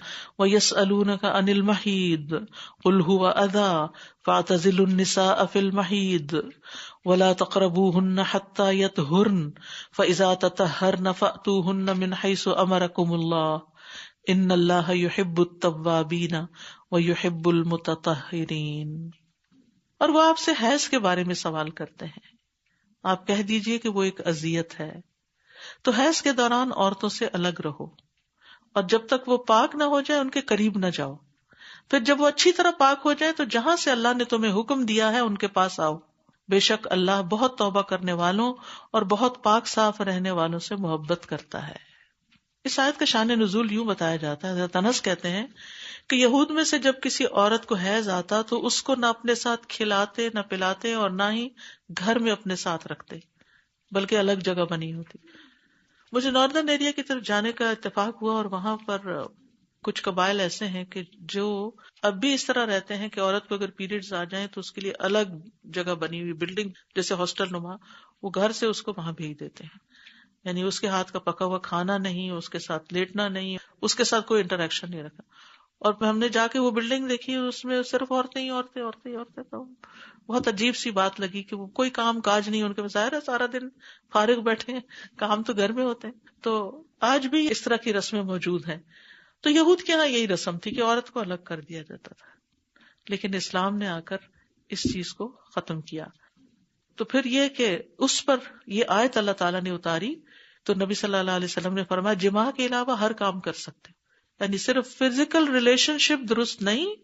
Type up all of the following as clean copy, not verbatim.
وَيَسْأَلُونَكَ عَنِ الْمَحِيضِ قُلْ هُوَ أَذًى فَاعْتَزِلُوا النِّسَاءَ فِي الْمَحِيضِ وَلَا تَقْرَبُوهُنَّ حَتَّى يَطْهُرْنَ فَإِذَا تَطَهَّرْنَ فَأْتُوهُنَّ مِنْ حَيْثُ أَمَرَكُمُ اللَّهُ إِنَّ اللَّهَ يُحِبُّ التَّوَّابِينَ وَيُحِبُّ الْمُتَطَهِّرِينَ۔ اور وہ آپ سے حیض کے بارے میں سوال کرتے ہیں، آپ کہہ دیجئے کہ وہ ایک اذیت ہے، تو حیض کے دوران عورتوں سے الگ رہو، اور جب تک وہ پاک نہ ہو جائے ان کے قریب نہ جاؤ، پھر جب وہ اچھی طرح پاک ہو جائے تو جہاں سے اللہ نے تمہیں حکم دیا ہے ان کے پاس آؤ، بے شک اللہ بہت توبہ کرنے والوں اور بہت پاک صاف رہنے والوں سے محبت کرتا ہے۔ اس آیت کا شان نزول یوں بتایا جاتا ہے، حضرت انس کہتے ہیں کہ یہود میں سے جب کسی عورت کو حیض آتا تو اس کو نہ اپنے ساتھ کھلاتے نہ پلاتے اور نہ ہی گھر میں اپنے ساتھ رکھتے، بلکہ الگ جگہ بنی ہوتی۔ مجھے ناردرن ایریا کی طرف جانے کا اتفاق ہوا اور وہاں پر کچھ قبائل ایسے ہیں کہ جو اب بھی اس طرح رہتے ہیں کہ عورت کو اگر پیریڈز آ جائیں تو اس کے لیے الگ جگہ بنی ہوئی بلڈنگ جیسے ہاسٹل نما، وہ گھر سے اس کو وہاں بھیج دیتے ہیں، یعنی اس کے ہاتھ کا پکا ہوا کھانا نہیں، اس کے ساتھ لیٹنا نہیں، اس کے ساتھ کوئی انٹریکشن نہیں رکھا۔ اور ہم نے جا کے وہ بلڈنگ دیکھی، اس میں صرف عورتیں ہی عورتیں، تو بہت عجیب سی بات لگی کہ وہ کوئی کام کاج نہیں ان کے، ظاہر ہے سارا دن فارغ بیٹھے ہیں، کام تو گھر میں ہوتے ہیں۔ تو آج بھی اس طرح کی رسمیں موجود ہیں۔ تو یہود کے ہاں یہی رسم تھی کہ عورت کو الگ کر دیا جاتا تھا، لیکن اسلام نے آ کر اس چیز کو ختم کیا۔ تو پھر یہ کہ اس پر یہ آیت اللہ تعالیٰ نے اتاری تو نبی صلی اللہ علیہ وسلم نے فرمایا جماع کے علاوہ ہر کام کر سکتے، یعنی صرف فزیکل ریلیشن شپ درست نہیں،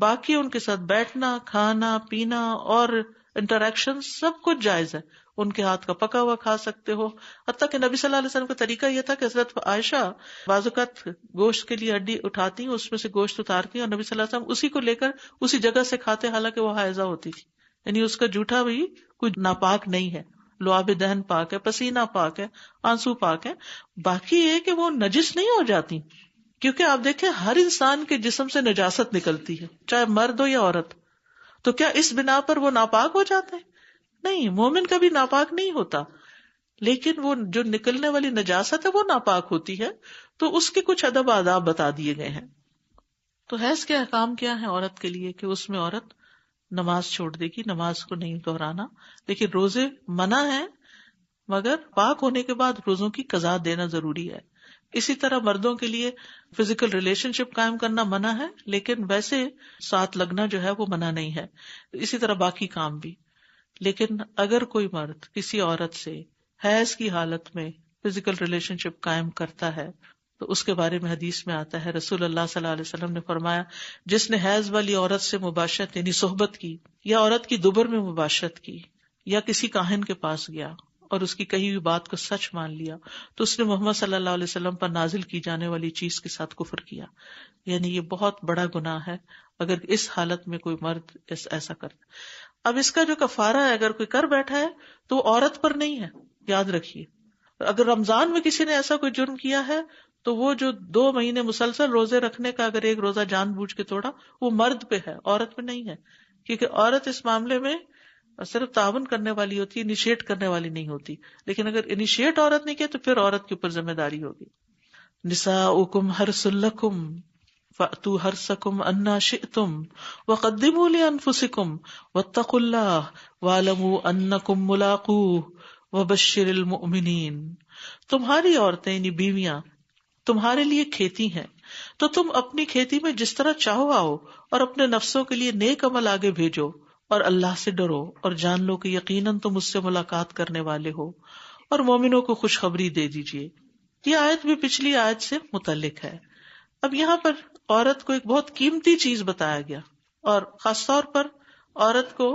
باقی ان کے ساتھ بیٹھنا، کھانا پینا اور انٹریکشن سب کچھ جائز ہے۔ ان کے ہاتھ کا پکا ہوا کھا سکتے ہو، حتیٰ کہ نبی صلی اللہ علیہ وسلم کا طریقہ یہ تھا کہ حضرت عائشہ بعض اوقات گوشت کے لیے ہڈی اٹھاتی ہیں، اس میں سے گوشت اتارتی ہیں اور نبی صلی اللہ علیہ وسلم اسی کو لے کر اسی جگہ سے کھاتے، حالانکہ وہ حائضہ ہوتی تھی، یعنی اس کا جھوٹا بھی کوئی ناپاک نہیں ہے، لعاب دہن پاک ہے، پسینہ پاک ہے، آنسو پاک ہے، باقی یہ کہ وہ نجس نہیں ہو جاتی، کیونکہ آپ دیکھیں ہر انسان کے جسم سے نجاست نکلتی ہے، چاہے مرد ہو یا عورت، تو کیا اس بنا پر وہ ناپاک ہو جاتے ہیں؟ نہیں، مومن کبھی ناپاک نہیں ہوتا، لیکن وہ جو نکلنے والی نجاست ہے وہ ناپاک ہوتی ہے، تو اس کے کچھ ادب آداب بتا دیے گئے ہیں۔ تو حیض کے احکام کیا ہے عورت کے لیے کہ اس میں عورت نماز چھوڑ دے گی، نماز کو نہیں دہرانا، لیکن روزے منع ہیں، مگر پاک ہونے کے بعد روزوں کی قضا دینا ضروری ہے۔ اسی طرح مردوں کے لیے فزیکل ریلیشن شپ قائم کرنا منع ہے، لیکن ویسے ساتھ لگنا جو ہے وہ منع نہیں ہے، اسی طرح باقی کام بھی۔ لیکن اگر کوئی مرد کسی عورت سے حیض کی حالت میں فزیکل ریلیشن شپ قائم کرتا ہے تو اس کے بارے میں حدیث میں آتا ہے، رسول اللہ صلی اللہ علیہ وسلم نے فرمایا جس نے حیض والی عورت سے مباشرت یعنی صحبت کی، یا عورت کی دبر میں مباشرت کی، یا کسی کاہن کے پاس گیا اور اس کی کہی ہوئی بات کو سچ مان لیا، تو اس نے محمد صلی اللہ علیہ وسلم پر نازل کی جانے والی چیز کے ساتھ کفر کیا، یعنی یہ بہت بڑا گناہ ہے اگر اس حالت میں کوئی مرد ایسا کرتا۔ اب اس کا جو کفارہ ہے اگر کوئی کر بیٹھا ہے تو وہ عورت پر نہیں ہے، یاد رکھیے۔ اگر رمضان میں کسی نے ایسا کوئی جرم کیا ہے تو وہ جو 2 مہینے مسلسل روزے رکھنے کا اگر ایک روزہ جان بوجھ کے توڑا، وہ مرد پہ ہے، عورت پہ نہیں ہے، کیونکہ عورت اس معاملے میں صرف تعاون کرنے والی ہوتی ہے، انیشیٹ کرنے والی نہیں ہوتی، لیکن اگر انیشیٹ عورت نہیں کیا تو پھر عورت کے اوپر ذمہ داری ہوگی۔ نساؤکم حرث لکم فأتوا حرثکم انا شئتم وقدموا لانفسکم واتقوا اللہ واعلموا انکم ملاقوہ وبشر المؤمنین۔ تمہاری عورتیں یعنی بیویاں تمہارے لیے کھیتی ہیں، تو تم اپنی کھیتی میں جس طرح چاہو آؤ، اور اپنے نفسوں کے لیے نیک عمل آگے بھیجو، اور اللہ سے ڈرو اور جان لو کہ یقیناً تم اس سے ملاقات کرنے والے ہو، اور مومنوں کو خوشخبری دے دیجیے۔ یہ آیت بھی پچھلی آیت سے متعلق ہے۔ اب یہاں پر عورت کو ایک بہت قیمتی چیز بتایا گیا، اور خاص طور پر عورت کو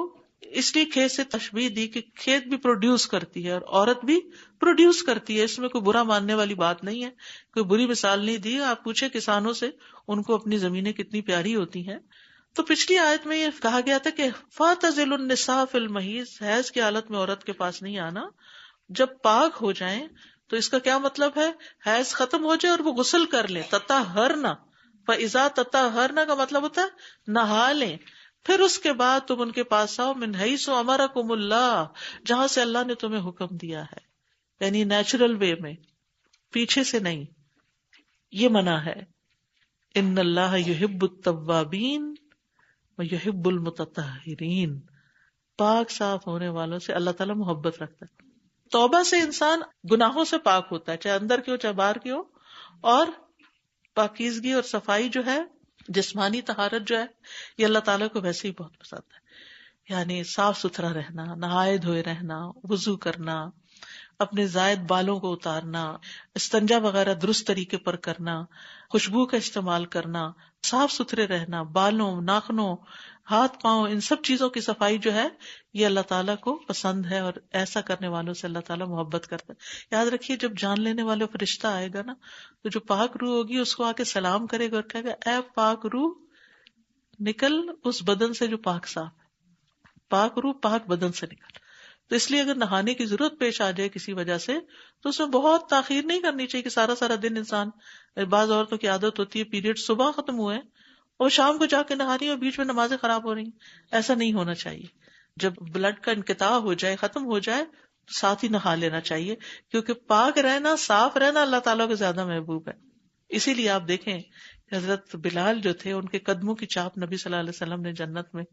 اس لیے کھیت سے تشبیہ دی کہ کھیت بھی پروڈیوس کرتی ہے اور عورت بھی پروڈیوس کرتی ہے، اس میں کوئی برا ماننے والی بات نہیں ہے، کوئی بری مثال نہیں دی۔ آپ پوچھیں کسانوں سے، ان کو اپنی زمینیں کتنی پیاری ہوتی ہیں۔ تو پچھلی آیت میں یہ کہا گیا تھا کہ فَاعْتَزِلُوا النِّسَاءَ فِي الْمَحِيضِ، حیض کی حالت میں عورت کے پاس نہیں آنا، جب پاک ہو جائیں تو اس کا کیا مطلب ہے؟ حیض ختم ہو جائے اور وہ غسل کر لیں، تطہرنا، فَإِذَا تطہرنا کا مطلب ہوتا ہے نہا لیں، پھر اس کے بعد تم ان کے پاس آؤ، من حیث امرکم اللہ، جہاں سے اللہ نے تمہیں حکم دیا ہے، یعنی نیچرل وے میں، پیچھے سے نہیں، یہ منع ہے۔ ان اللہ یحب التوابین ویحب المتطہرین، پاک صاف ہونے والوں سے اللہ تعالیٰ محبت رکھتا ہے. توبہ سے انسان گناہوں سے پاک ہوتا ہے، چاہے اندر کی ہو چاہے باہر کی ہو. اور پاکیزگی اور صفائی جو ہے، جسمانی طہارت جو ہے، یہ اللہ تعالیٰ کو ویسے ہی بہت پسند ہے. یعنی صاف ستھرا رہنا، نہائے دھوئے رہنا، وضو کرنا، اپنے زائد بالوں کو اتارنا، استنجا وغیرہ درست طریقے پر کرنا، خوشبو کا استعمال کرنا، صاف ستھرے رہنا، بالوں، ناخنوں، ہاتھ پاؤں، ان سب چیزوں کی صفائی جو ہے یہ اللہ تعالیٰ کو پسند ہے، اور ایسا کرنے والوں سے اللہ تعالیٰ محبت کرتا ہے. یاد رکھیے جب جان لینے والے فرشتہ آئے گا نا، تو جو پاک روح ہوگی اس کو آ کے سلام کرے گا اور کہے گا اے پاک روح نکل اس بدن سے جو پاک صاف ہے. پاک روح پاک بدن سے نکل. تو اس لیے اگر نہانے کی ضرورت پیش آ جائے کسی وجہ سے تو اس میں بہت تاخیر نہیں کرنی چاہیے کہ سارا دن انسان، بعض عورتوں کی عادت ہوتی ہے پیریڈ صبح ختم ہوئے اور شام کو جا کے نہا رہی ہیں اور بیچ میں نمازیں خراب ہو رہی ہیں. ایسا نہیں ہونا چاہیے. جب بلڈ کا انقطاع ہو جائے، ختم ہو جائے، ساتھ ہی نہا لینا چاہیے، کیونکہ پاک رہنا، صاف رہنا اللہ تعالیٰ کو زیادہ محبوب ہے. اسی لیے آپ دیکھیں حضرت بلال جو تھے، ان کے قدموں کی چاپ نبی صلی اللہ علیہ وسلم نے جنت میں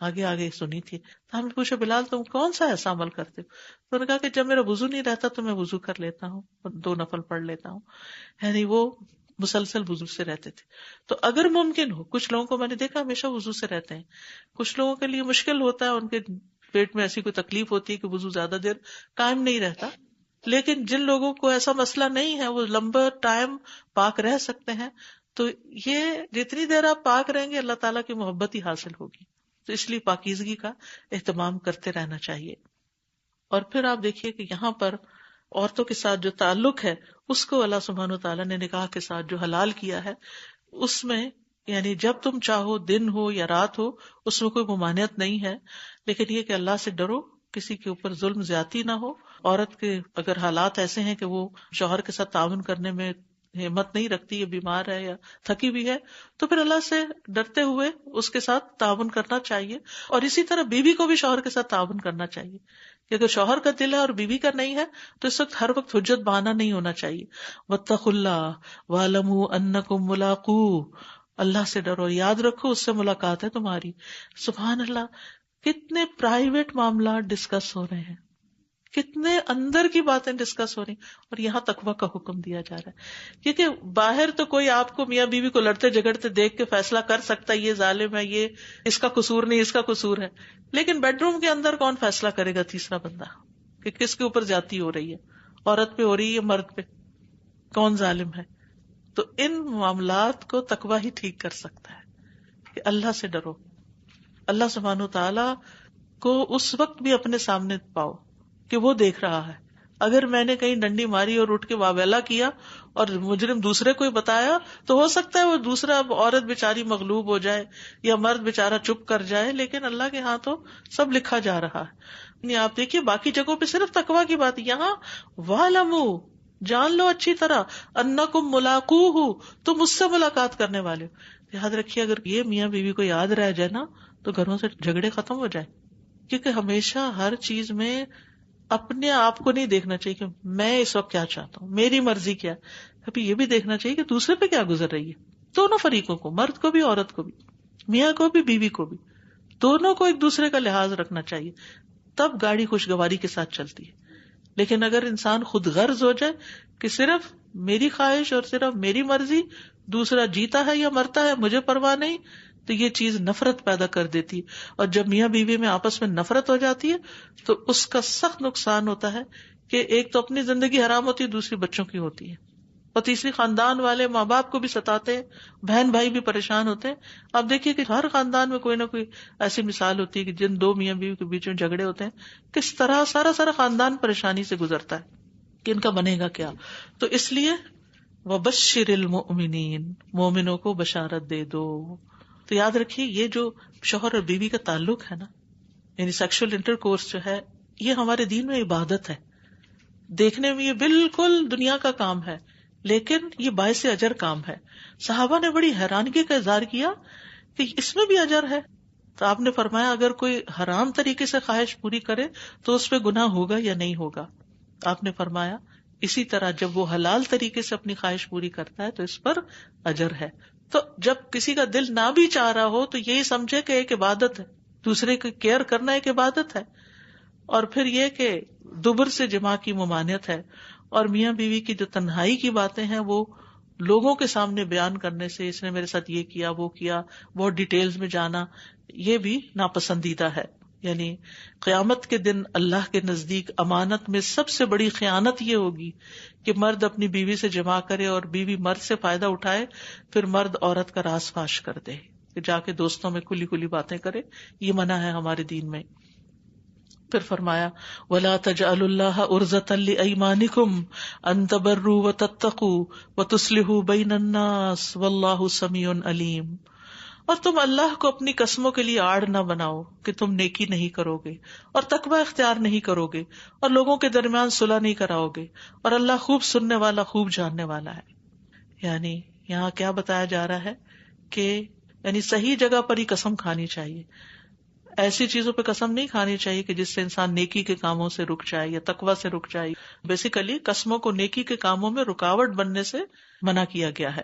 آگے آگے سنی تھی. تو ہم نے پوچھا بلال تم کون سا ایسا عمل کرتے ہو؟ تو انہوں نے کہا کہ جب میرا وضو نہیں رہتا تو میں وضو کر لیتا ہوں، 2 نفل پڑھ لیتا ہوں. یعنی وہ مسلسل وضو سے رہتے تھے. تو اگر ممکن ہو، کچھ لوگوں کو میں نے دیکھا ہمیشہ وضو سے رہتے ہیں، کچھ لوگوں کے لیے مشکل ہوتا ہے، ان کے پیٹ میں ایسی کوئی تکلیف ہوتی ہے کہ وضو زیادہ دیر قائم نہیں رہتا. لیکن جن لوگوں کو ایسا مسئلہ نہیں ہے، وہ لمبا ٹائم پاک رہ سکتے ہیں، تو یہ جتنی دیر آپ پاک رہیں گے اللہ تعالیٰ کی محبت ہی حاصل ہوگی. تو اس لیے پاکیزگی کا اہتمام کرتے رہنا چاہیے. اور پھر آپ دیکھیے کہ یہاں پر عورتوں کے ساتھ جو تعلق ہے اس کو اللہ سبحانہ و تعالیٰ نے نکاح کے ساتھ جو حلال کیا ہے، اس میں یعنی جب تم چاہو دن ہو یا رات ہو اس میں کوئی ممانعت نہیں ہے. لیکن یہ کہ اللہ سے ڈرو، کسی کے اوپر ظلم زیادتی نہ ہو. عورت کے اگر حالات ایسے ہیں کہ وہ شوہر کے ساتھ تعاون کرنے میں ہمت نہیں رکھتی، یا بیمار ہے یا تھکی بھی ہے، تو پھر اللہ سے ڈرتے ہوئے اس کے ساتھ تعاون کرنا چاہیے. اور اسی طرح بیوی کو بھی شوہر کے ساتھ تعاون کرنا چاہیے، کہ اگر شوہر کا دل ہے اور بیوی کا نہیں ہے تو اس وقت ہر وقت حجت بہانہ نہیں ہونا چاہیے. واتقوا اللہ واعلموا انکم ملاقوہ، اللہ سے ڈرو، یاد رکھو اس سے ملاقات ہے تمہاری. سبحان اللہ، کتنے پرائیویٹ معاملات ڈسکس ہو رہے ہیں، کتنے اندر کی باتیں ڈسکس ہو رہی، اور یہاں تقویٰ کا حکم دیا جا رہا ہے. کیونکہ باہر تو کوئی آپ کو میاں بیوی کو لڑتے جھگڑتے دیکھ کے فیصلہ کر سکتا ہے یہ ظالم ہے، یہ اس کا قصور نہیں، اس کا قصور ہے. لیکن بیڈ روم کے اندر کون فیصلہ کرے گا تیسرا بندہ کہ کس کے اوپر زیادتی ہو رہی ہے، عورت پہ ہو رہی ہے مرد پہ، کون ظالم ہے؟ تو ان معاملات کو تقویٰ ہی ٹھیک کر سکتا ہے کہ اللہ سے ڈرو. اللہ سبحانہ و تعالیٰ کو اس وقت بھی اپنے سامنے پاؤ کہ وہ دیکھ رہا ہے. اگر میں نے کہیں ڈنڈی ماری اور اٹھ کے واویلا کیا اور مجرم دوسرے کو بتایا تو ہو سکتا ہے وہ دوسرا عورت بیچاری مغلوب ہو جائے یا مرد بیچارہ چپ کر جائے، لیکن اللہ کے ہاں تو سب لکھا جا رہا ہے. یعنی آپ دیکھیے باقی جگہوں پہ صرف تقویٰ کی بات، یہاں وَاعْلَمُوا، جان لو اچھی طرح، انکم ملاقوہ، تم اس سے ملاقات کرنے والے ہو. یاد رکھیے اگر یہ میاں بیوی کو یاد رہ جائے نا تو گھروں سے جھگڑے ختم ہو جائے. کیونکہ ہمیشہ ہر چیز میں اپنے آپ کو نہیں دیکھنا چاہیے کہ میں اس وقت کیا چاہتا ہوں، میری مرضی کیا. ابھی یہ بھی دیکھنا چاہیے کہ دوسرے پہ کیا گزر رہی ہے. دونوں فریقوں کو، مرد کو بھی عورت کو بھی، میاں کو بھی بیوی کو بھی، دونوں کو ایک دوسرے کا لحاظ رکھنا چاہیے، تب گاڑی خوشگواری کے ساتھ چلتی ہے. لیکن اگر انسان خود غرض ہو جائے کہ صرف میری خواہش اور صرف میری مرضی، دوسرا جیتا ہے یا مرتا ہے مجھے پرواہ نہیں، تو یہ چیز نفرت پیدا کر دیتی. اور جب میاں بیوی میں آپس میں نفرت ہو جاتی ہے تو اس کا سخت نقصان ہوتا ہے کہ ایک تو اپنی زندگی حرام ہوتی ہے، دوسری بچوں کی ہوتی ہے، اور تیسری خاندان والے ماں باپ کو بھی ستاتے ہیں، بہن بھائی بھی پریشان ہوتے ہیں. آپ دیکھیے کہ ہر خاندان میں کوئی نہ کوئی ایسی مثال ہوتی ہے کہ جن 2 میاں بیوی کے بیچ میں جھگڑے ہوتے ہیں، کس طرح سارا خاندان پریشانی سے گزرتا ہے کہ ان کا بنے گا کیا. تو اس لیے وَبَشِّرِ الْمُؤْمِنِينَ، مومنوں کو بشارت دے دو. تو یاد رکھیے یہ جو شوہر اور بیوی کا تعلق ہے نا، یعنی سیکشل انٹرکورس جو ہے، یہ ہمارے دین میں عبادت ہے. دیکھنے میں یہ بالکل دنیا کا کام ہے لیکن یہ باعث اجر کام ہے. صحابہ نے بڑی حیرانگی کا اظہار کیا کہ اس میں بھی اجر ہے. تو آپ نے فرمایا اگر کوئی حرام طریقے سے خواہش پوری کرے تو اس پہ گناہ ہوگا یا نہیں ہوگا. آپ نے فرمایا اسی طرح جب وہ حلال طریقے سے اپنی خواہش پوری کرتا ہے تو اس پر اجر ہے. تو جب کسی کا دل نہ بھی چاہ رہا ہو تو یہی سمجھے کہ ایک عبادت ہے، دوسرے کی کیئر کرنا ایک عبادت ہے. اور پھر یہ کہ دبر سے جماع کی ممانعت ہے، اور میاں بیوی کی جو تنہائی کی باتیں ہیں وہ لوگوں کے سامنے بیان کرنے سے، اس نے میرے ساتھ یہ کیا وہ کیا، بہت ڈیٹیلز میں جانا، یہ بھی ناپسندیدہ ہے. یعنی قیامت کے دن اللہ کے نزدیک امانت میں سب سے بڑی خیانت یہ ہوگی کہ مرد اپنی بیوی سے جمع کرے اور بیوی مرد سے فائدہ اٹھائے، پھر مرد عورت کا راز فاش کر دے کہ جا کے دوستوں میں کھلی کھلی باتیں کرے. یہ منع ہے ہمارے دین میں. پھر فرمایا وَلَا تَجْعَلُوا اللَّهَ عُرْضَةً لِأَيْمَانِكُمْ أَن تَبَرُّوا وَتَتَّقُوا وَتُصْلِحُوا بَيْنَ النَّاسِ وَاللَّهُ سَمِيعٌ عَلِيمٌ. اور تم اللہ کو اپنی قسموں کے لیے آڑ نہ بناؤ کہ تم نیکی نہیں کرو گے اور تقوی اختیار نہیں کرو گے اور لوگوں کے درمیان صلح نہیں کراؤ گے، اور اللہ خوب سننے والا خوب جاننے والا ہے. یعنی یہاں کیا بتایا جا رہا ہے کہ یعنی صحیح جگہ پر ہی قسم کھانی چاہیے. ایسی چیزوں پہ قسم نہیں کھانی چاہیے کہ جس سے انسان نیکی کے کاموں سے رک جائے یا تقوی سے رک جائے. بیسیکلی قسموں کو نیکی کے کاموں میں رکاوٹ بننے سے منع کیا گیا ہے.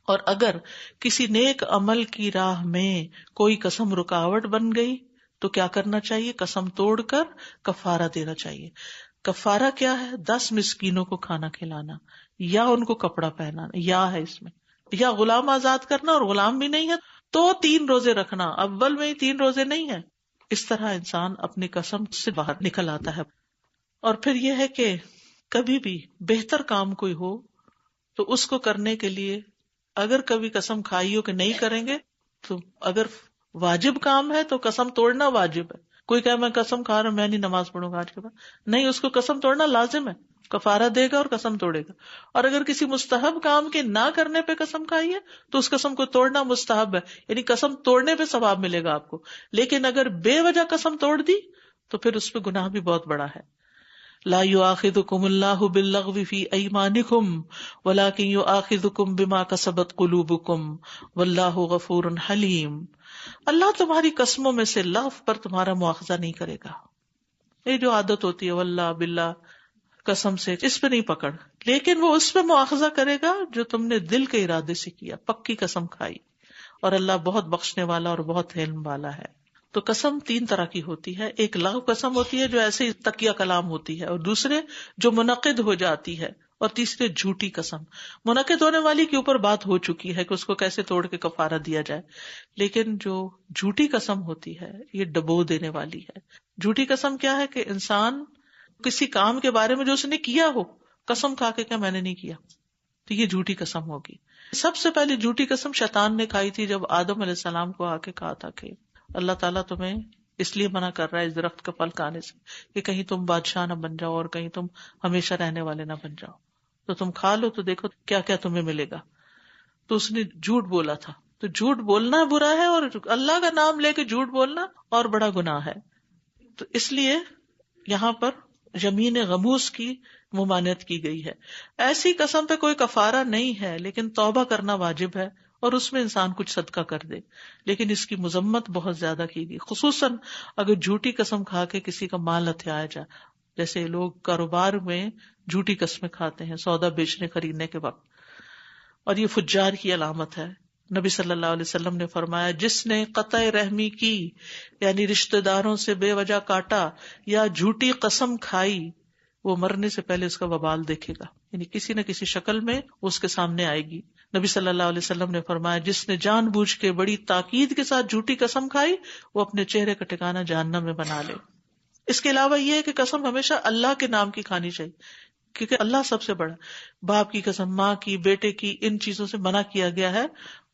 اور اگر کسی نیک عمل کی راہ میں کوئی قسم رکاوٹ بن گئی تو کیا کرنا چاہیے؟ قسم توڑ کر کفارہ دینا چاہیے. کفارہ کیا ہے؟ 10 مسکینوں کو کھانا کھلانا یا ان کو کپڑا پہنانا، یا ہے اس میں، یا غلام آزاد کرنا، اور غلام بھی نہیں ہے تو 3 روزے رکھنا. اول میں ہی 3 روزے نہیں ہے. اس طرح انسان اپنی قسم سے باہر نکل آتا ہے. اور پھر یہ ہے کہ کبھی بھی بہتر کام کوئی ہو تو اس کو کرنے کے لیے اگر کبھی قسم کھائی ہو کہ نہیں کریں گے، تو اگر واجب کام ہے تو قسم توڑنا واجب ہے. کوئی کہے میں قسم کھا رہا ہوں میں نہیں نماز پڑھوں گا آج کے بعد، نہیں، اس کو قسم توڑنا لازم ہے، کفارہ دے گا اور قسم توڑے گا. اور اگر کسی مستحب کام کے نہ کرنے پہ قسم کھائی ہے تو اس قسم کو توڑنا مستحب ہے، یعنی قسم توڑنے پہ ثواب ملے گا آپ کو. لیکن اگر بے وجہ قسم توڑ دی تو پھر اس پہ گناہ بھی بہت بڑا ہے. لا یؤاخذکم اللہ باللغو فی ایمانکم ولکن یؤاخذکم بما کسبت قلوبکم واللہ غفور حلیم. اللہ تمہاری قسموں میں سے لغو پر تمہارا مواخذہ نہیں کرے گا. یہ جو عادت ہوتی ہے واللہ باللہ قسم سے، اس پہ نہیں پکڑ، لیکن وہ اس پہ مواخذہ کرے گا جو تم نے دل کے ارادے سے کیا، پکی قسم کھائی. اور اللہ بہت بخشنے والا اور بہت علم والا ہے. تو قسم 3 طرح کی ہوتی ہے. ایک لغو قسم ہوتی ہے جو ایسے ہی تکیہ کلام ہوتی ہے، اور دوسرے جو منعقد ہو جاتی ہے، اور تیسرے جھوٹی قسم. منعقد ہونے والی کے اوپر بات ہو چکی ہے کہ اس کو کیسے توڑ کے کفارہ دیا جائے، لیکن جو جھوٹی قسم ہوتی ہے یہ ڈبو دینے والی ہے. جھوٹی قسم کیا ہے کہ انسان کسی کام کے بارے میں جو اس نے کیا ہو قسم کھا کے کہ میں نے نہیں کیا، تو یہ جھوٹی قسم ہوگی. سب سے پہلے جھوٹی قسم شیطان نے کھائی تھی جب آدم علیہ السلام کو آ کے کہا تھا کہ اللہ تعالیٰ تمہیں اس لیے منع کر رہا ہے اس درخت کا پھل کھانے سے کہ کہیں تم بادشاہ نہ بن جاؤ اور کہیں تم ہمیشہ رہنے والے نہ بن جاؤ، تو تم کھا لو تو دیکھو کیا کیا تمہیں ملے گا. تو اس نے جھوٹ بولا تھا. تو جھوٹ بولنا برا ہے اور اللہ کا نام لے کے جھوٹ بولنا اور بڑا گناہ ہے. تو اس لیے یہاں پر یمین غموس کی ممانعت کی گئی ہے. ایسی قسم پہ کوئی کفارہ نہیں ہے، لیکن توبہ کرنا واجب ہے اور اس میں انسان کچھ صدقہ کر دے. لیکن اس کی مذمت بہت زیادہ کی گئی، خصوصاً اگر جھوٹی قسم کھا کے کسی کا مال ہتھیایا جائے. جیسے لوگ کاروبار میں جھوٹی قسمیں کھاتے ہیں سودا بیچنے خریدنے کے وقت، اور یہ فجار کی علامت ہے. نبی صلی اللہ علیہ وسلم نے فرمایا جس نے قطع رحمی کی یعنی رشتہ داروں سے بے وجہ کاٹا یا جھوٹی قسم کھائی، وہ مرنے سے پہلے اس کا وبال دیکھے گا، یعنی کسی نہ کسی شکل میں اس کے سامنے آئے گی. نبی صلی اللہ علیہ وسلم نے فرمایا جس نے جان بوجھ کے بڑی تاکید کے ساتھ جھوٹی قسم کھائی وہ اپنے چہرے کا ٹھکانہ جہنم میں بنا لے. اس کے علاوہ یہ ہے کہ قسم ہمیشہ اللہ کے نام کی کھانی چاہیے، کیونکہ اللہ سب سے بڑا. باپ کی قسم، ماں کی، بیٹے کی، ان چیزوں سے منع کیا گیا ہے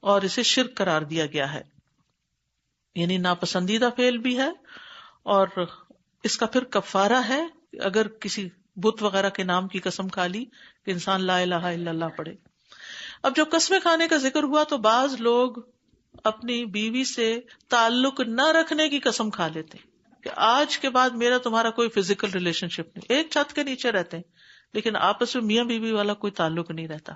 اور اسے شرک قرار دیا گیا ہے، یعنی ناپسندیدہ فعل بھی ہے. اور اس کا پھر کفارہ ہے اگر کسی بت وغیرہ کے نام کی قسم کھا لی کہ انسان لا الہ الا اللہ پڑھے. اب جب قسمیں کھانے کا ذکر ہوا تو بعض لوگ اپنی بیوی سے تعلق نہ رکھنے کی قسم کھا لیتے کہ آج کے بعد میرا تمہارا کوئی فزیکل ریلیشن شپ نہیں، ایک چھت کے نیچے رہتے ہیں لیکن آپس میں میاں بیوی والا کوئی تعلق نہیں رہتا.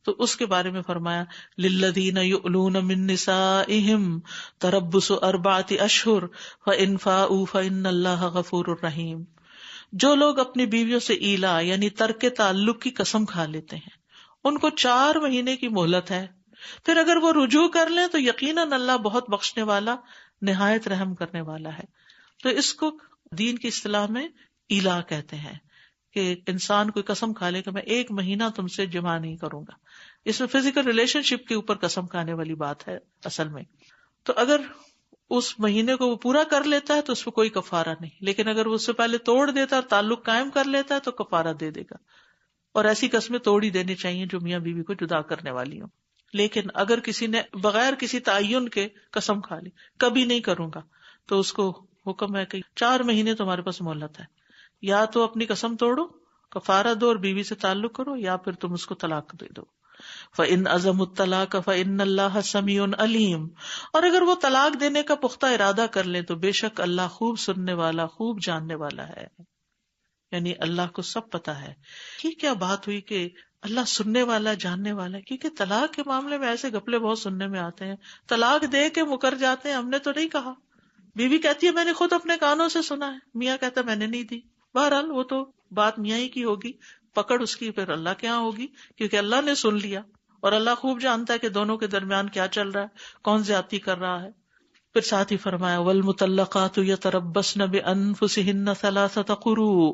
تو اس کے بارے میں فرمایا للذین یؤلون من نسائہم تربص 4 اشہر فإن فاؤوا فإن اللہ غفور رحیم. جو لوگ اپنی بیویوں سے ایلا یعنی ترک تعلق کی قسم کھا لیتے ہیں ان کو 4 مہینے کی مہلت ہے، پھر اگر وہ رجوع کر لیں تو یقیناً اللہ بہت بخشنے والا، نہایت رحم کرنے والا ہے. تو اس کو دین کی اصطلاح میں ایلا کہتے ہیں کہ انسان کوئی قسم کھا لے کہ میں 1 مہینہ تم سے جمع نہیں کروں گا. اس میں فزیکل ریلیشن شپ کے اوپر قسم کھانے والی بات ہے اصل میں. تو اگر اس مہینے کو وہ پورا کر لیتا ہے تو اس پہ کوئی کفارہ نہیں، لیکن اگر وہ اس سے پہلے توڑ دیتا ہے اور تعلق قائم کر لیتا ہے تو کفارہ دے دے گا. اور ایسی قسمیں توڑ ہی دینی چاہیے جو میاں بیوی کو جدا کرنے والی ہوں. لیکن اگر کسی نے بغیر کسی تعین کے قسم کھا لی کبھی نہیں کروں گا، تو اس کو حکم ہے کہ 4 مہینے تمہارے پاس مہلت ہے، یا تو اپنی قسم توڑو، کفارہ دو اور بیوی سے تعلق کرو، یا پھر تم اس کو طلاق دے دو. فَإِنْ عَزَمُوا الطَّلَاقَ فَإِنَّ اللَّهَ سَمِيعٌ عَلِيمٌ. اور اگر وہ طلاق دینے کا پختہ ارادہ کر لیں تو بے شک اللہ خوب سننے والا، خوب جاننے والا ہے. یعنی اللہ کو سب پتا ہے. یہ کیا بات ہوئی کہ اللہ سننے والا، جاننے والا ہے؟ کیونکہ طلاق کے معاملے میں ایسے گپلے بہت سننے میں آتے ہیں. طلاق دے کے مکر جاتے ہیں، ہم نے تو نہیں کہا. بیوی کہتی ہے میں نے خود اپنے کانوں سے سنا ہے، میاں کہتا ہے میں نے نہیں دی. بہرحال وہ تو بات میاں ہی کی ہوگی، پکڑ اس کی پھر اللہ کے یہاں ہوگی، کیونکہ اللہ نے سن لیا اور اللہ خوب جانتا ہے کہ دونوں کے درمیان کیا چل رہا ہے، کون زیادتی کر رہا ہے. پھر ساتھ ہی فرمایا والمطلقات یتربصن بانفسهن 3 قروء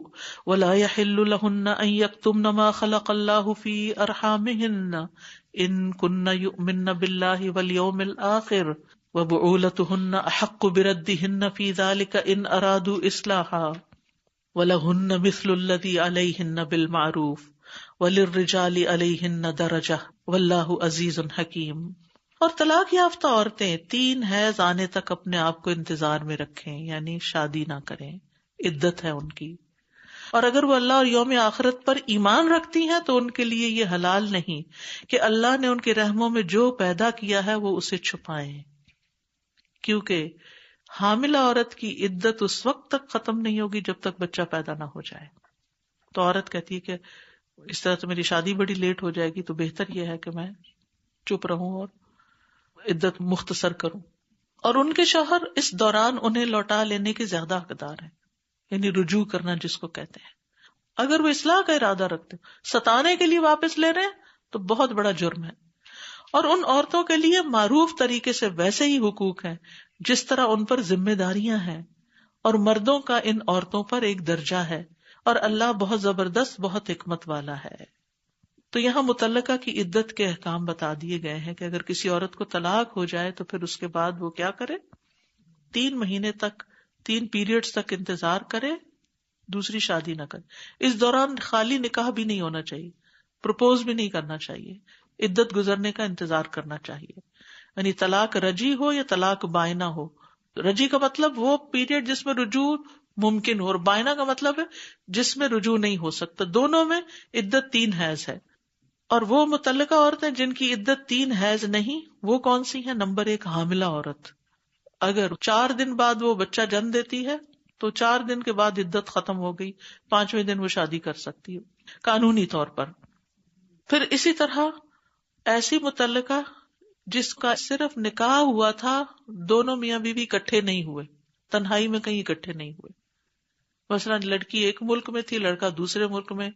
ولا يحل لهن ان يكتمن ما خلق الله في ارحامهن ان كن يؤمن بالله واليوم الاخر وبعولتهن احق بردهن في ذلك ان ارادوا اصلاحا ولهن مثل الذي عليهن بالمعروف وللرجال عليهن درجة والله عزيز حكيم. اور طلاق یافتہ عورتیں 3 حیض آنے تک اپنے آپ کو انتظار میں رکھیں، یعنی شادی نہ کریں، عدت ہے ان کی. اور اگر وہ اللہ اور یوم آخرت پر ایمان رکھتی ہیں تو ان کے لیے یہ حلال نہیں کہ اللہ نے ان کے رحموں میں جو پیدا کیا ہے وہ اسے چھپائیں، کیونکہ حاملہ عورت کی عدت اس وقت تک ختم نہیں ہوگی جب تک بچہ پیدا نہ ہو جائے. تو عورت کہتی ہے کہ اس طرح تو میری شادی بڑی لیٹ ہو جائے گی، تو بہتر یہ ہے کہ میں چپ رہوں اور عدت مختصر کروں. اور ان کے شوہر اس دوران انہیں لوٹا لینے کے زیادہ حقدار ہیں، یعنی رجوع کرنا جس کو کہتے ہیں. اگر وہ اصلاح کا ارادہ رکھتے، ستانے کے لیے واپس لے رہے ہیں تو بہت بڑا جرم ہے. اور ان عورتوں کے لیے معروف طریقے سے ویسے ہی حقوق ہیں جس طرح ان پر ذمہ داریاں ہیں، اور مردوں کا ان عورتوں پر ایک درجہ ہے، اور اللہ بہت زبردست، بہت حکمت والا ہے. تو یہاں مطلقہ کی عدت کے احکام بتا دیے گئے ہیں کہ اگر کسی عورت کو طلاق ہو جائے تو پھر اس کے بعد وہ کیا کرے، 3 مہینے تک، 3 پیریڈز تک انتظار کرے، دوسری شادی نہ کرے. اس دوران خالی نکاح بھی نہیں ہونا چاہیے، پرپوز بھی نہیں کرنا چاہیے، عدت گزرنے کا انتظار کرنا چاہیے. یعنی طلاق رجی ہو یا طلاق بائنہ ہو. رجی کا مطلب وہ پیریڈ جس میں رجوع ممکن ہو، اور بائنہ کا مطلب ہے جس میں رجوع نہیں ہو سکتا. دونوں میں عدت 3 حیض ہے. اور وہ متعلقہ عورتیں جن کی عدت 3 حیض نہیں، وہ کون سی ہیں؟ نمبر 1 حاملہ عورت. اگر 4 دن بعد وہ بچہ جنم دیتی ہے تو 4 دن کے بعد عدت ختم ہو گئی، 5ویں دن وہ شادی کر سکتی ہے قانونی طور پر. پھر اسی طرح ایسی متعلقہ جس کا صرف نکاح ہوا تھا، دونوں میاں بیوی اکٹھے نہیں ہوئے، تنہائی میں کہیں اکٹھے نہیں ہوئے. مثلا لڑکی ایک ملک میں تھی، لڑکا دوسرے ملک میں،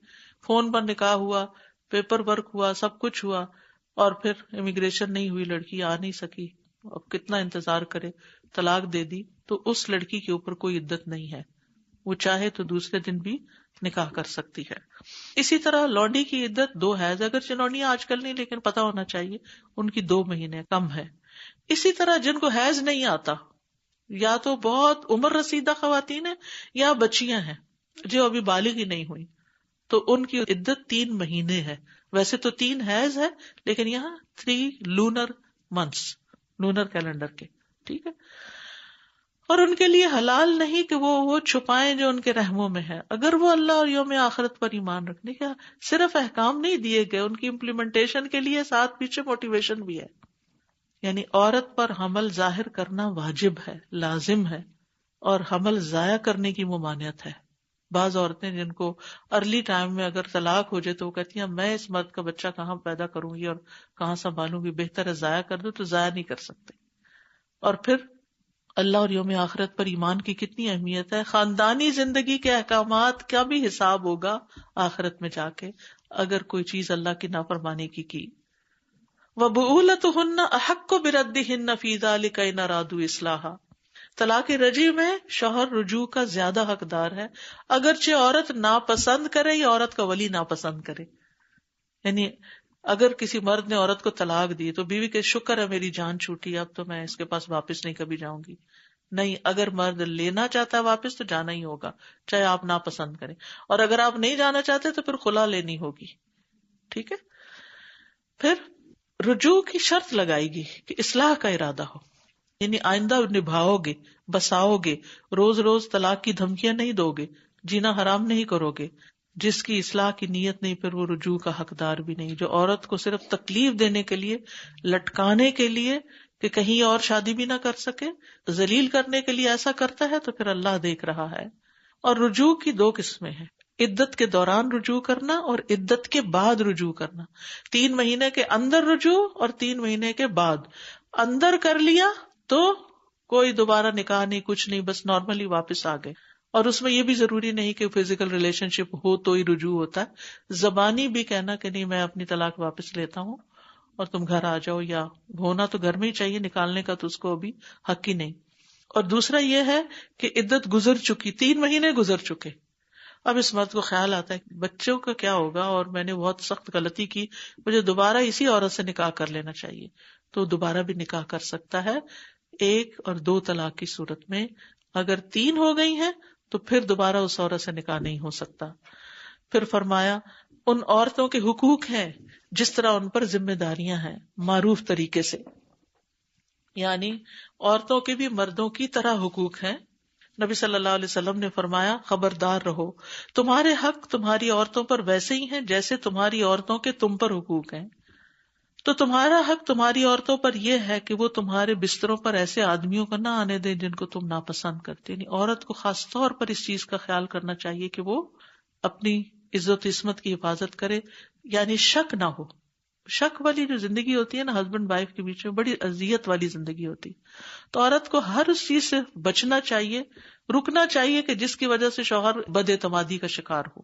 فون پر نکاح ہوا، پیپر ورک ہوا، سب کچھ ہوا، اور پھر امیگریشن نہیں ہوئی، لڑکی آ نہیں سکی، اب کتنا انتظار کرے، طلاق دے دی، تو اس لڑکی کے اوپر کوئی عدت نہیں ہے، وہ چاہے تو دوسرے دن بھی نکاح کر سکتی ہے. اسی طرح لونڈی کی عدت 2 حیض، اگر چنونیاں آج کل نہیں لیکن پتہ ہونا چاہیے ان کی 2 مہینے کم ہے. اسی طرح جن کو حیض نہیں آتا، یا تو بہت عمر رسیدہ خواتین ہیں یا بچیاں ہیں جو ابھی بالغ ہی نہیں ہوئی، تو ان کی عدت 3 مہینے ہے. ویسے تو 3 حیض ہے لیکن یہاں 3 لونر منتھس، لونر کیلنڈر کے، ٹھیک ہے. اور ان کے لیے حلال نہیں کہ وہ چھپائیں جو ان کے رحموں میں ہے، اگر وہ اللہ اور یوم آخرت پر ایمان رکھنے کا. صرف احکام نہیں دیے گئے، ان کی امپلیمنٹیشن کے لیے ساتھ پیچھے موٹیویشن بھی ہے. یعنی عورت پر حمل ظاہر کرنا واجب ہے، لازم ہے، اور حمل ضائع کرنے کی ممانعت ہے. بعض عورتیں جن کو ارلی ٹائم میں اگر طلاق ہو جائے تو وہ کہتی ہیں میں اس مرد کا بچہ کہاں پیدا کروں گی اور کہاں سنبھالوں گی، بہتر ہے ضائع کر دوں. تو ضائع نہیں کر سکتے. اور پھر اللہ اور یوم آخرت پر ایمان کی کتنی اہمیت ہے. خاندانی زندگی کے احکامات کا بھی حساب ہوگا آخرت میں جا کے اگر کوئی چیز اللہ کی نافرمانی کی. وَبُعُولَتُهُنَّ أَحَقُّ بِرَدِّهِنَّ فِي ذَلِكَ إِنْ أَرَادُوا إِصْلَاحًا، طلاق رجعی میں شوہر رجوع کا زیادہ حقدار ہے، اگرچہ عورت ناپسند کرے یا عورت کا ولی ناپسند کرے. یعنی اگر کسی مرد نے عورت کو طلاق دی تو بیوی کے شکر ہے میری جان چھوٹی، اب تو میں اس کے پاس واپس نہیں کبھی جاؤں گی. نہیں، اگر مرد لینا چاہتا ہے واپس تو جانا ہی ہوگا، چاہے آپ ناپسند کریں. اور اگر آپ نہیں جانا چاہتے تو پھر خلا لینی ہوگی. ٹھیک ہے. پھر رجوع کی شرط لگائے گی کہ اصلاح کا ارادہ ہو، یعنی آئندہ نبھاؤ گے، بساؤ گے، روز روز طلاق کی دھمکیاں نہیں دو گے، جینا حرام نہیں کرو گے. جس کی اصلاح کی نیت نہیں پھر وہ رجوع کا حقدار بھی نہیں. جو عورت کو صرف تکلیف دینے کے لیے، لٹکانے کے لیے کہ کہیں اور شادی بھی نہ کر سکے، ذلیل کرنے کے لیے ایسا کرتا ہے تو پھر اللہ دیکھ رہا ہے. اور رجوع کی دو قسمیں ہیں، عدت کے دوران رجوع کرنا اور عدت کے بعد رجوع کرنا. 3 مہینے کے اندر رجوع اور 3 مہینے کے بعد. اندر کر لیا تو کوئی دوبارہ نکاح نہیں، کچھ نہیں، بس نارملی واپس آ گئے. اور اس میں یہ بھی ضروری نہیں کہ فزیکل ریلیشن شپ ہو تو ہی رجوع ہوتا ہے. زبانی بھی کہنا کہ نہیں میں اپنی طلاق واپس لیتا ہوں اور تم گھر آ جاؤ، یا ہونا تو گھر میں ہی چاہیے، نکالنے کا تو اس کو ابھی حق ہی نہیں. اور دوسرا یہ ہے کہ عدت گزر چکی، 3 مہینے گزر چکے. اب اس مرد کو خیال آتا ہے کہ بچوں کا کیا ہوگا، اور میں نے بہت سخت غلطی کی، مجھے دوبارہ اسی عورت سے نکاح کر لینا چاہیے. تو دوبارہ بھی نکاح کر سکتا ہے 1 اور 2 طلاق کی صورت میں. اگر 3 ہو گئی ہیں تو پھر دوبارہ اس عورت سے نکاح نہیں ہو سکتا. پھر فرمایا ان عورتوں کے حقوق ہیں جس طرح ان پر ذمہ داریاں ہیں معروف طریقے سے، یعنی عورتوں کے بھی مردوں کی طرح حقوق ہیں. نبی صلی اللہ علیہ وسلم نے فرمایا خبردار رہو، تمہارے حق تمہاری عورتوں پر ویسے ہی ہیں جیسے تمہاری عورتوں کے تم پر حقوق ہیں. تو تمہارا حق تمہاری عورتوں پر یہ ہے کہ وہ تمہارے بستروں پر ایسے آدمیوں کو نہ آنے دیں جن کو تم ناپسند کرتے. یعنی عورت کو خاص طور پر اس چیز کا خیال کرنا چاہیے کہ وہ اپنی عزت عصمت کی حفاظت کرے، یعنی شک نہ ہو. شک والی جو زندگی ہوتی ہے نا ہسبینڈ وائف کے بیچ میں، بڑی اذیت والی زندگی ہوتی. تو عورت کو ہر اس چیز سے بچنا چاہیے، رکنا چاہیے کہ جس کی وجہ سے شوہر بد اعتمادی کا شکار ہو،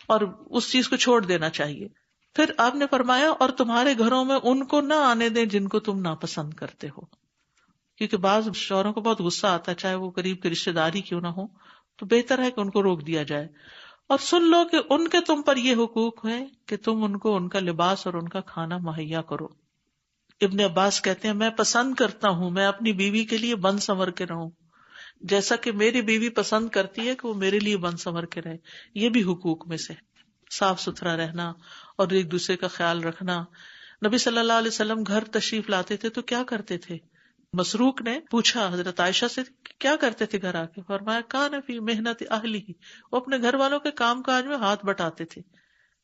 اور اس چیز کو چھوڑ دینا چاہیے. پھر آپ نے فرمایا اور تمہارے گھروں میں ان کو نہ آنے دیں جن کو تم ناپسند کرتے ہو، کیونکہ بعض شوہروں کو بہت غصہ آتا ہے، چاہے وہ قریب کے رشتے داری کیوں نہ ہو، تو بہتر ہے کہ ان کو روک دیا جائے. اور سن لو کہ ان کے تم پر یہ حقوق ہیں کہ تم ان کو ان کا لباس اور ان کا کھانا مہیا کرو. ابن عباس کہتے ہیں میں پسند کرتا ہوں میں اپنی بیوی کے لیے بن سنور کے رہوں، جیسا کہ میری بیوی پسند کرتی ہے کہ وہ میرے لیے بن سنور کے رہے. یہ بھی حقوق میں سے صاف ستھرا رہنا اور ایک دوسرے کا خیال رکھنا. نبی صلی اللہ علیہ وسلم گھر تشریف لاتے تھے تو کیا کرتے تھے؟ مسروق نے پوچھا حضرت عائشہ سے کیا کرتے تھے گھر آ کے؟ فرمایا کان فی محنت اہلی، وہ اپنے گھر والوں کے کام کاج میں ہاتھ بٹاتے تھے.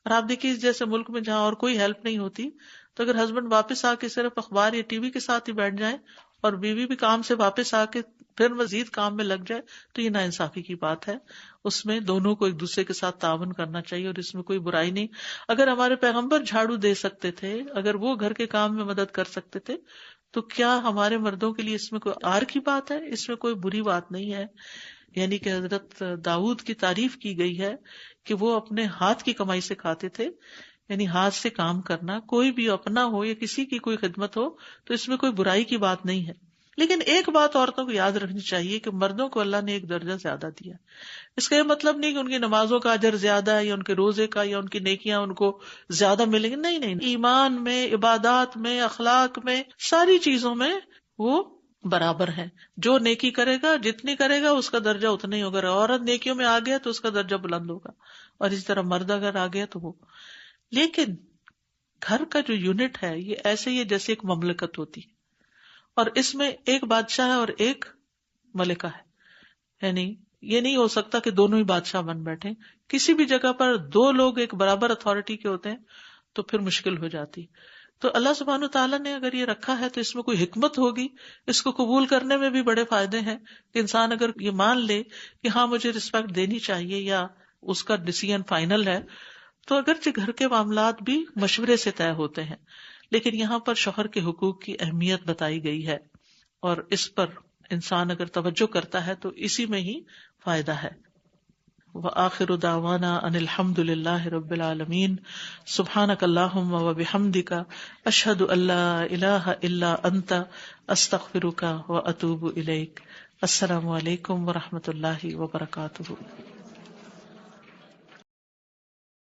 اور آپ دیکھیے جیسے ملک میں جہاں اور کوئی ہیلپ نہیں ہوتی، تو اگر ہسبینڈ واپس آ کے صرف اخبار یا ٹی وی کے ساتھ ہی بیٹھ جائے اور بیوی بھی کام سے واپس آ کے پھر مزید کام میں لگ جائے تو یہ ناانصافی کی بات ہے. اس میں دونوں کو ایک دوسرے کے ساتھ تعاون کرنا چاہیے اور اس میں کوئی برائی نہیں. اگر ہمارے پیغمبر جھاڑو دے سکتے تھے، اگر وہ گھر کے کام میں مدد کر سکتے تھے، تو کیا ہمارے مردوں کے لیے اس میں کوئی آر کی بات ہے؟ اس میں کوئی بری بات نہیں ہے. یعنی کہ حضرت داؤد کی تعریف کی گئی ہے کہ وہ اپنے ہاتھ کی کمائی سے کھاتے تھے، یعنی ہاتھ سے کام کرنا، کوئی بھی اپنا ہو یا کسی کی کوئی خدمت ہو تو اس میں کوئی برائی کی بات نہیں ہے. لیکن ایک بات عورتوں کو یاد رکھنی چاہیے کہ مردوں کو اللہ نے ایک درجہ زیادہ دیا. اس کا یہ مطلب نہیں کہ ان کی نمازوں کا اجر زیادہ ہے یا ان کے روزے کا یا ان کی نیکیاں ان کو زیادہ ملیں گی. نہیں نہیں، ایمان میں، عبادات میں، اخلاق میں، ساری چیزوں میں وہ برابر ہے. جو نیکی کرے گا، جتنی کرے گا، اس کا درجہ اتنا ہی ہوگا. عورت نیکیوں میں آ گیا تو اس کا درجہ بلند ہوگا، اور اسی طرح مرد اگر آ گیا تو وہ. لیکن گھر کا جو یونٹ ہے یہ ایسے ہی ہے جیسے ایک مملکت ہوتی ہے، اور اس میں ایک بادشاہ ہے اور ایک ملکہ ہے. یعنی یہ نہیں ہو سکتا کہ دونوں ہی بادشاہ بن بیٹھے. کسی بھی جگہ پر 2 لوگ ایک برابر اتھارٹی کے ہوتے ہیں تو پھر مشکل ہو جاتی. تو اللہ سبحانہ تعالیٰ نے اگر یہ رکھا ہے تو اس میں کوئی حکمت ہوگی. اس کو قبول کرنے میں بھی بڑے فائدے ہیں کہ انسان اگر یہ مان لے کہ ہاں مجھے رسپیکٹ دینی چاہیے یا اس کا ڈیسیژن فائنل ہے، تو اگرچہ گھر کے معاملات بھی مشورے سے طے ہوتے ہیں، لیکن یہاں پر شوہر کے حقوق کی اہمیت بتائی گئی ہے، اور اس پر انسان اگر توجہ کرتا ہے تو اسی میں ہی فائدہ ہے. وآخر دعوانا ان الحمد للہ رب العالمین. سبحانک اللہم وبحمدک اشہد ان لا الہ الا انت استغفرک واتوب الیک. السلام علیکم ورحمۃ اللہ وبرکاتہ.